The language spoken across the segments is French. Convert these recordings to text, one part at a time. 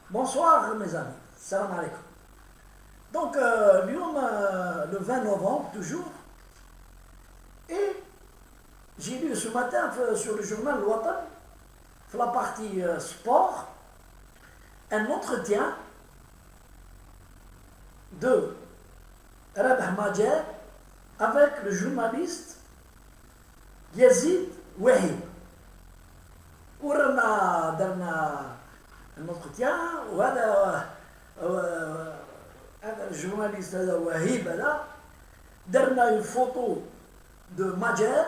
Bonsoir mes amis, salam alaikum. Donc, le 20 novembre, toujours, et j'ai lu ce matin sur le journal Watan, la partie sport, un entretien de Rabah Majer avec le journaliste Yazid Wahib. ورانا درنا الانترتيان وهذا هذا الجورناليست هذا وهيب هذا درنا une photo de Majer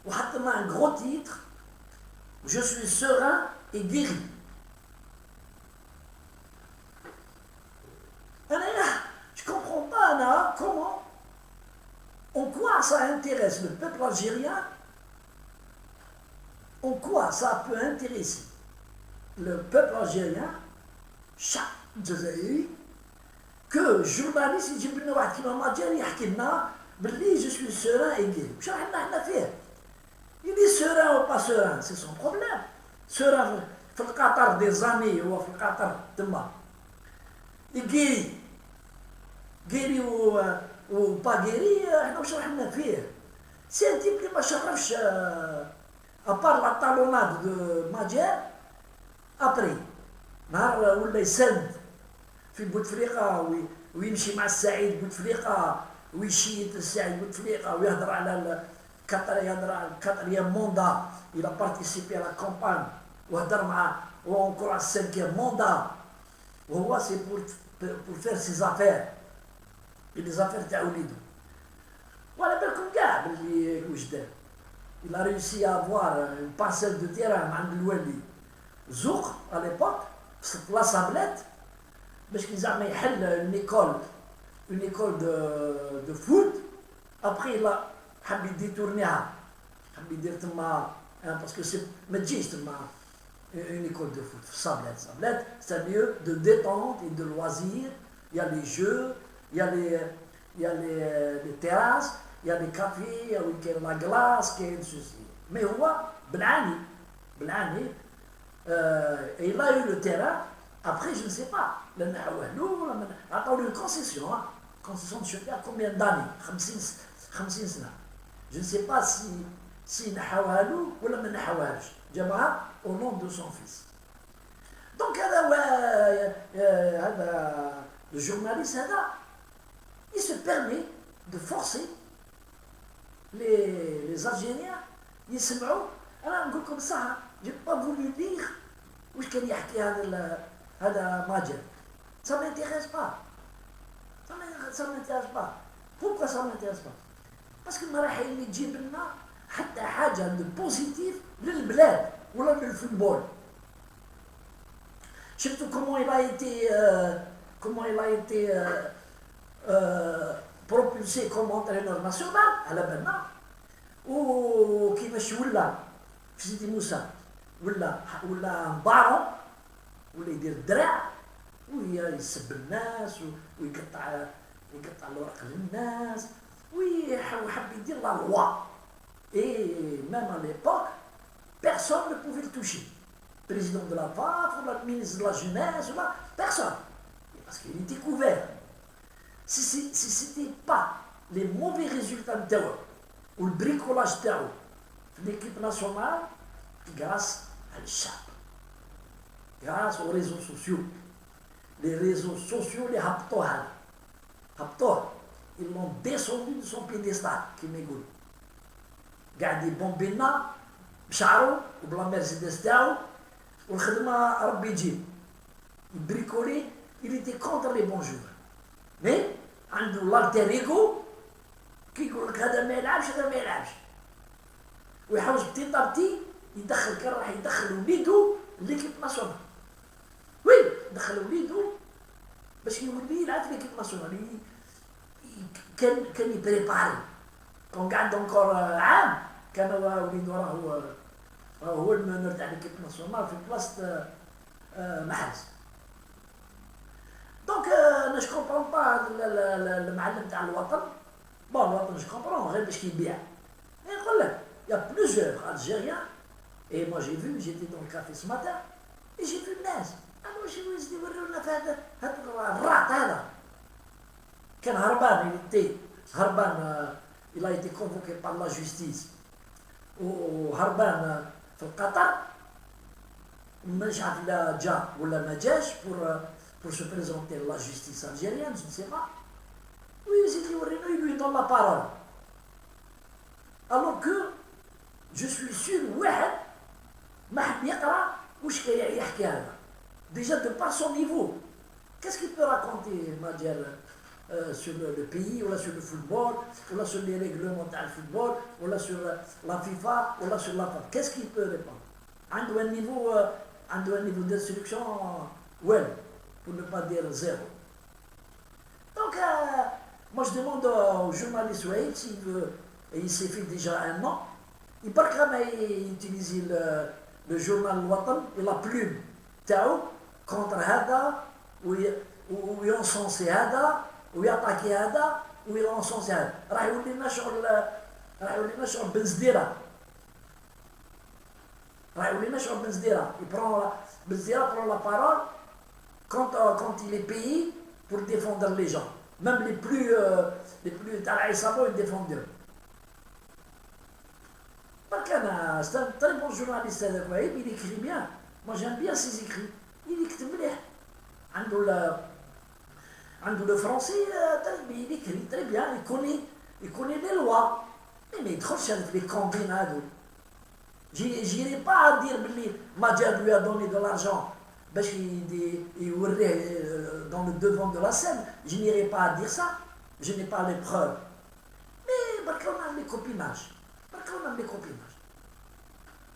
وحطينا un gros titre je suis serein et guéri. Je ne comprends pas Anna, comment, en quoi ça intéresse le peuple algérien, en quoi ça peut intéresser le peuple algérien, chaque Jazairi, que journaliste يجيب لنا واحد كيما ماجر يحكي لنا باللي je suis serein et guéri. واش راح حنا فيه؟ Il est serein ou pas serein, c'est son problème. Serein في القطر des années هو في القطر تما. يجيري guéri ou pas guéri, احنا واش راح لنا فيه؟ سي ان تيب اللي ما شرفش à part la talonnade de Majer, après, نهار ولا يسند في بوتفليقة ويمشي مع السعيد بوتفليقة ويشيط السعيد بوتفليقة ويهضر على القطر يهضر على الكاتريام موندا il a participé à la campagne وهضر مع وانكور على السانكيام موندا وهو سي pour faire ses affaires et les affaires تاع وليدو وعلى بالكم كاع باللي واش دار. Il a réussi à avoir une parcelle de terrain عند الوالي زوق à l'époque في لا سابلات باش كي زعما يحل une école de foot. Après il a حب يديتورنيها حب يدير تما parce que c'est ما تجيش تما une école de foot في سابلات. سابلات c'est un lieu de détente et de loisirs. Il y a les jeux, il y a les terrasses, il y a des cafés, il y a la glace, il y a ceci. Mais هو بالعاني et il a eu le terrain. Après, je ne sais pas. Attends, une concession, hein? Concession de chauffeur, combien d'années? 50 سنة. Je ne sais pas si نحاوها له ولا ما نحاوهاش. جابها au nom de son fils. Donc, le journaliste, il se permet de forcer les Algériens يسمعوا. أنا نقول لكم صح j'ai pas voulu lire واش كان يحكي هذا ماجر. Ça m'intéresse pas. Ça m'intéresse pas. Pourquoi ça m'intéresse pas? Parce que ما راح يجيب لنا حتى حاجة بوزيتيف للبلاد ولا للفوتبول. شفتوا comment il a été propulsé comme entraîneur national على بالنا وكيفاش ولا في سيدي موسى ولا بارون ولا يدير الدراع ويسب الناس ويقطع الورق للناس ويحب يدير لا لوا. Et même à l'époque, personne ne pouvait le toucher. Président de la FAF, ou le ministre de la jeunesse, personne. Parce qu'il était couvert. Si ce n'était pas les mauvais résultats de Tao, ou le bricolage Tao, de l'équipe nationale, grâce à l'échappe, grâce aux réseaux sociaux. Les réseaux sociaux, les Haptoha, ils l'ont descendu de son piédestal, qui m'égoule. قاعد يبومبينا بشعره وبلا مرسيدس تاعو والخدمه ربي يجيب يبريكولي. il était contre les bons joueurs mais عنده l'alter ego كي يقول لك هذا ما يلعبش هذا ما يلعبش ويحوس بتي طابتي يدخل كان راح يدخل وليدو ليكيب ناسيونال. وي دخل وليدو باش يولي يلعب في ليكيب ناسيونال. كان يبريباري كون قعد انكور عام كان وليدو هو المونر تاع ليكيب ناسيونال في بلاصه محرز. دونك انا جو كومبرون با المعلم تاع الوطن. بون الوطن جو كومبرون غير باش كيبيع. يقول لك يا بلوزيور الجيريان. Et moi j'ai vu, j'étais dans le café ce matin, et j'ai vu الناس أنا واش يوجد يوريونا في هذا الرعط هذا. كان هربان هربان il a été convoqué par la justice وهربان في قطر مش عارف لا جا ولا ما جاش pour se présenter à la justice algérienne, je ne sais pas. ويزيد يورينا il lui donne la parole. Alors que je suis sûr واحد ما حب يقرا واش يحكي هذا. Déjà de par son niveau. Qu'est-ce qu'il peut raconter Madjer sur le pays, ou là sur le football, ou là sur les règlements du football, ou là sur la FIFA, ou là sur la FAF? Qu'est-ce qu'il peut répondre? عنده un niveau d'instruction ouais, pour ne pas dire zéro. Donc, moi je demande au journaliste Ouaïd s'il veut, et il s'est fait déjà un an, il peut quand même utiliser le journal Watan et la plume تاعو contre هذا وينصنصي هذا ويعطاكي هذا وينصنصي هذا. راح يولي لنا شغل بن زديره. Il prend Benzira prend la parole quand il est payé pour défendre les gens. Même les plus Al-Aïsabo, ils défendent eux. C'est un très bon journaliste, il écrit bien. Moi j'aime bien ses écrits. Il écrit bien. Le français, il écrit très bien. Il connaît les lois. Mais il trouve les combinades. J'irai pas dire que Madjer lui a donné de l'argent parce qu'il dans le devant de la scène. Je n'irai pas à dire ça. Je n'ai pas les preuves. Mais parce qu'on a les copinages.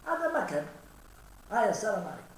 هذا ما كان. السلام عليكم.